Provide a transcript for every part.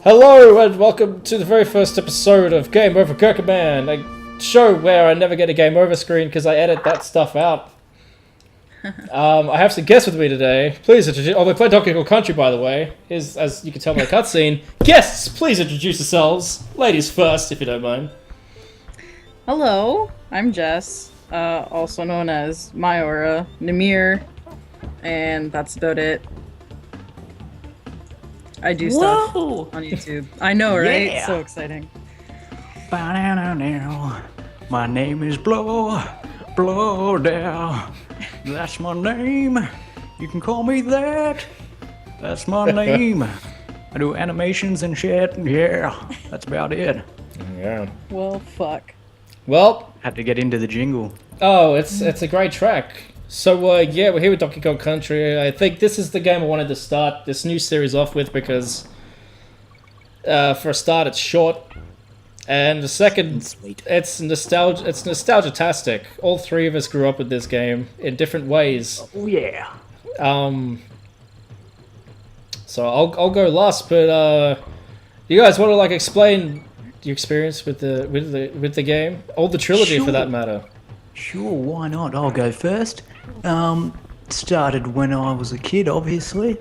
Hello and welcome to the very first episode of Game Over Gerkinman, a show where I never get a game over screen because I edit that stuff out. I have some guests with me today. Please introduce. Oh, we play Donkey Kong Country, by the way. Here's, as you can tell by the cutscene. Guests, please introduce yourselves. Ladies first, if you don't mind. Hello, I'm Jess, also known as Mayora, Namir, and that's about it. I do stuff on YouTube. I know, right? Yeah. So exciting. My name is Blow Down. That's my name. You can call me that. That's my name. I do animations and shit. Yeah, that's about it. Yeah. Well, fuck. Well. Had to get into the jingle. Oh, it's a great track. So, yeah, we're here with Donkey Kong Country. I think this is the game I wanted to start this new series off with because, for a start, it's short. And the second, Sweet. it's nostalgia-tastic. All three of us grew up with this game in different ways. Oh yeah. So I'll go last, but you guys want to explain your experience with the game, all the trilogy for that matter. Sure, why not? I'll go first. Started when I was a kid, obviously.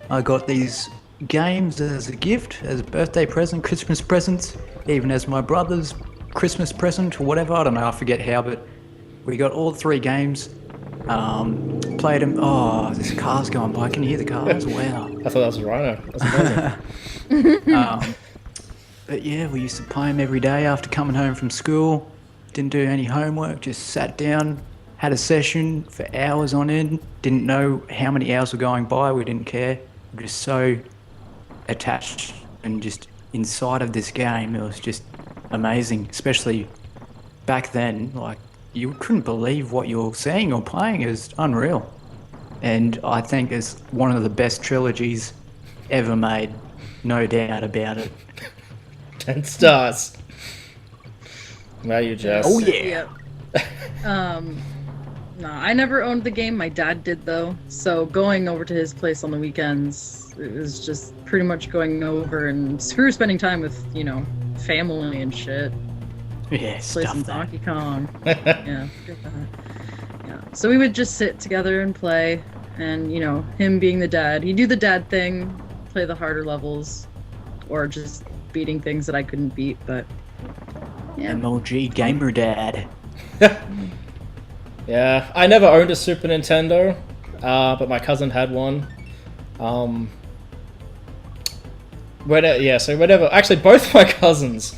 I got these games as a gift, as a birthday present, Christmas presents, even as my brother's Christmas present or whatever. I don't know, I forget how, but we got all three games. Played them. Oh, there's cars going by. Can you hear the cars? Wow. I thought that was a rhino. That's amazing. But yeah, we used to play them every day after coming home from school. Didn't do any homework, just sat down, had a session for hours on end. Didn't know how many hours were going by, we didn't care. We were just so attached and just inside of this game. It was just amazing, especially back then. You couldn't believe what you were seeing or playing. It was unreal. And I think it's one of the best trilogies ever made, no doubt about it. 10 stars. Now you, Jess. Oh yeah. No, I never owned the game. My dad did, though. So going over to his place on the weekends, it was just pretty much going over and spending time with, family and shit. Yeah, Play stuff some that. Donkey Kong. Yeah. So we would just sit together and play, and him being the dad, he'd do the dad thing, play the harder levels, or just beating things that I couldn't beat. But yeah, MLG Gamer Dad. Yeah, I never owned a Super Nintendo, but my cousin had one. Whenever, actually both my cousins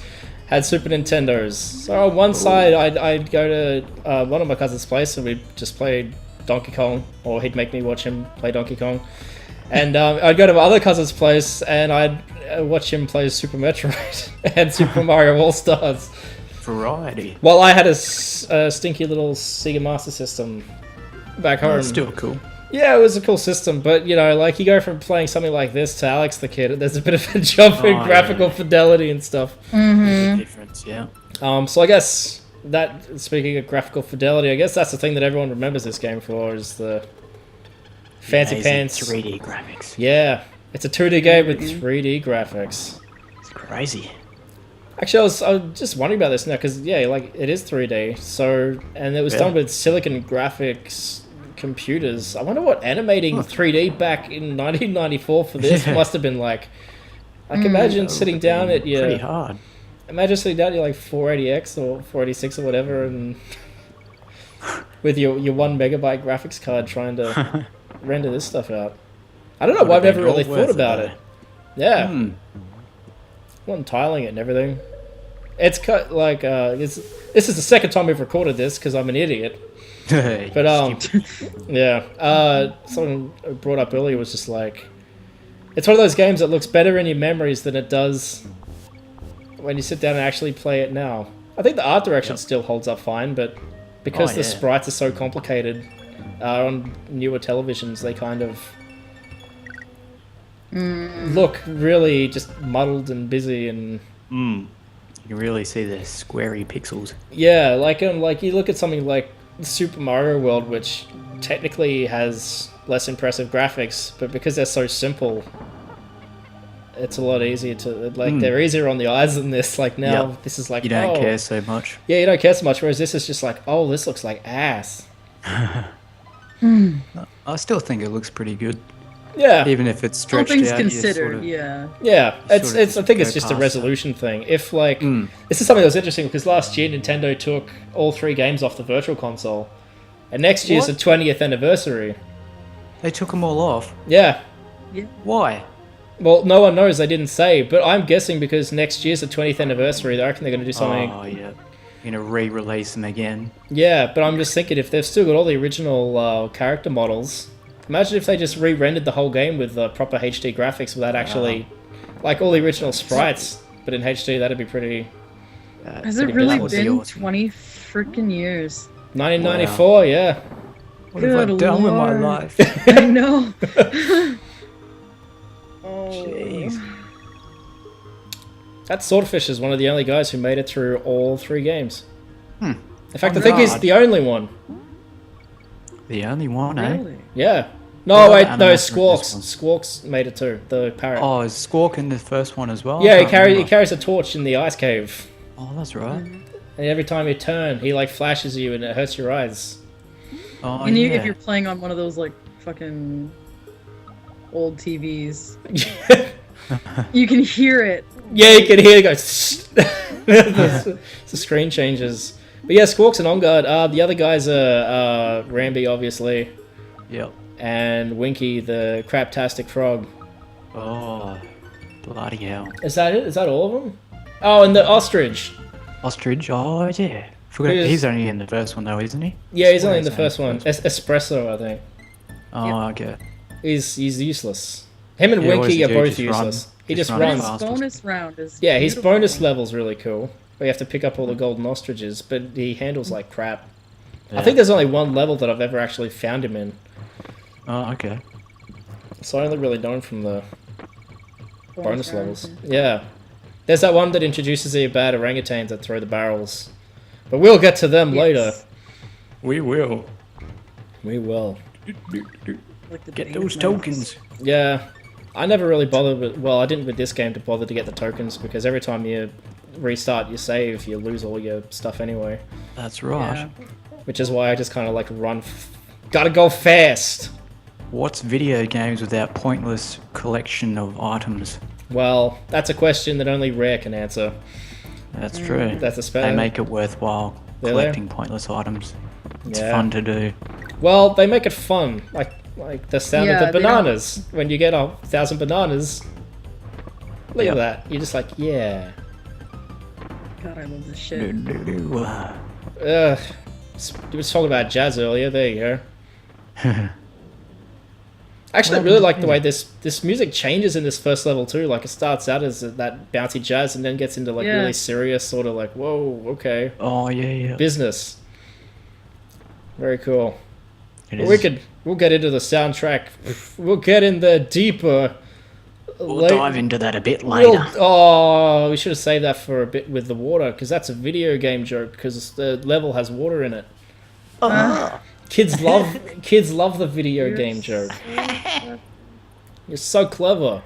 had Super Nintendos. So on one side, I'd go to one of my cousin's place and we'd just play Donkey Kong, or he'd make me watch him play Donkey Kong. And I'd go to my other cousin's place and I'd watch him play Super Metroid and Super Mario All-Stars. Variety. Well, I had a stinky little Sega Master System back home. That's still cool. Yeah, it was a cool system, but you go from playing something like this to Alex the Kid. There's a bit of a jump in graphical fidelity and stuff. The difference, yeah. So I guess that, speaking of graphical fidelity, I guess that's the thing that everyone remembers this game for, is the fancy Amazing pants 3D graphics. Yeah, it's a 2D game with 3D graphics. It's crazy. Actually, I was just wondering about this now, because, yeah, it is 3D, and it was done with Silicon Graphics computers. I wonder what animating 3D back in 1994 for this must have been like. Imagine sitting down at your... Pretty hard. Imagine sitting down at your, 480X or 486 or whatever, and with your 1 megabyte graphics card trying to render this stuff out. I don't know why I've never really thought about it. Yeah. Well, tiling it and everything. It's cut this is the second time we've recorded this because I'm an idiot. But someone brought up earlier was just it's one of those games that looks better in your memories than it does when you sit down and actually play it now. I think the art direction still holds up fine, but because the sprites are so complicated on newer televisions, they kind of look really just muddled and busy and. You really see the squarey pixels. Yeah, you look at something like Super Mario World, which technically has less impressive graphics, but because they're so simple, it's a lot easier to like. They're easier on the eyes than this. Like now, this is like You don't care so much. Yeah, you don't care so much. Whereas this is just like, oh, this looks like ass. I still think it looks pretty good, Yeah, even if it's All stretched things out. you considered, sort of- yeah. It's sort of I think it's go just a past resolution thing. If like this is something that was interesting because last year Nintendo took all 3 games off the Virtual Console, and next year's the What? 20th anniversary. They took them all off. Yeah. Why? Well, no one knows. They didn't say, but I'm guessing because next year's the 20th anniversary. I reckon they're going to do something. Oh yeah, you're gonna re-release them again. Yeah, but I'm just thinking if they've still got all the original character models, imagine if they just re-rendered the whole game with proper HD graphics without actually, like all the original sprites, but in HD. That'd be pretty. Has it Pretty really bad. been 20 freaking years? 1994, yeah. What have I Good done with my lord. life? I know. Jeez. That Swordfish is one of the only guys who made it through all 3 games. In fact, I Oh, think he's God. the only one. The only one, eh? Really? Yeah. What No, about wait, no, animals in this Squawks. one? Squawks made it too. The parrot. Oh, is Squawk in the first one as well? I yeah, he can't remember. carries a torch in the ice cave. Oh, that's right. And every time you turn, he like flashes you and it hurts your eyes. Oh, And yeah. if you're playing on one of those like fucking old TVs, you can hear it. Yeah, you can hear it go. The screen changes. But yeah, Squawks and On Guard. The other guys are Ramby, obviously, Yep. and Winky, the craptastic frog. Oh, bloody hell. Is that it? Is that all of them? Oh, and the ostrich. Ostrich. Oh, yeah. Forgot. Who's- He's only in the first one, though, isn't he? Yeah, he's only in the Swear first one. Espresso, I think. Oh, okay. He's useless. Him and Yeah, what does Winky he are do? both Just run? useless. He Just just run runs. fast. His bonus round is Yeah, his beautiful. bonus level's really cool. Where you have to pick up all the golden ostriches, but he handles like crap. I Yeah. think there's only one level that I've ever actually found him in. Oh, okay. So I only really know him from the bonus round, levels. Yeah. There's that one that introduces you bad orangutans that throw the barrels. But we'll get to them Yes. later. We will. We will. Like the Get Date those of tokens. Yeah. I never really bothered with... Well, I didn't with this game to bother to get the tokens because every time you restart your save, you lose all your stuff anyway. That's Night. right. Yeah. Which is why I just kind of like run... Gotta go fast! What's video games without pointless collection of items? Well, that's a question that only Rare can answer. That's true. That's a They spell. make it worthwhile Do they? collecting pointless items. It's Yeah. fun to do. Well, they make it fun. Like the sound Yeah, of the they don't- bananas. When you get 1,000 bananas. Look Yep. at that. You're just like, yeah. God, I love this shit. Ugh. You were talking about jazz earlier. There you go. Actually, I really like the way this music changes in this first level too. Like it starts out as that bouncy jazz and then gets into like Yeah. really serious sort of like, whoa, okay, Oh, yeah, yeah. business. Very cool. It Well, we'll get into the soundtrack. We'll get in there deeper. We'll dive into that a bit later. Oh, we should have saved that for a bit with the water because that's a video game joke because the level has water in it. Kids love the video You're game so joke. You're so clever.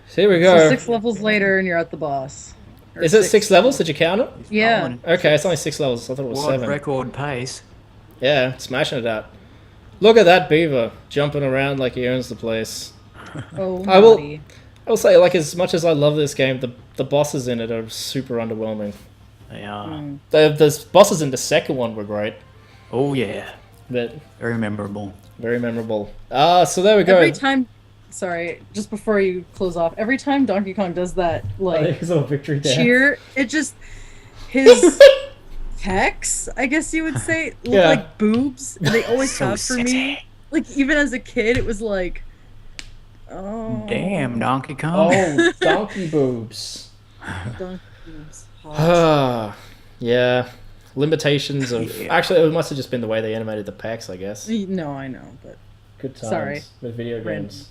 So here we go. So 6 levels later, and you're at the boss. Or Is it 6 levels? Did you count it? Yeah. Going Okay, it's only 6 levels. I thought it was world 7. record pace. Yeah, smashing it out. Look at that beaver jumping around like he owns the place. Oh, I will- naughty. I will say, like, as much as I love this game, the bosses in it are super underwhelming. They are. The bosses in the second one were great, Oh, yeah. but Very memorable. very memorable. So there we go. Every time, sorry, just before you close off, every time Donkey Kong does that, like, His little victory dance. cheer, it just, his pecs, I guess you would say, look Yeah. like boobs. And they always So have for me. sexy. Like, even as a kid, it was like, oh. Damn, Donkey Kong. Oh, donkey boobs. Donkey boobs. Hot. Ah, yeah. Limitations of... Yeah. Actually, it must have just been the way they animated the packs, I guess. No, I know, but Good times Sorry. with video Random. games.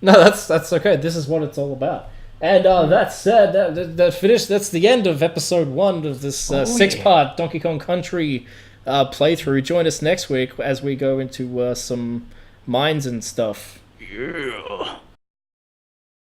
No, that's okay. This is what it's all about. And that said, that finished. That's the end of episode 1 of this Oh, 6-part Donkey Kong Country playthrough. Join us next week as we go into some mines and stuff. Yeah.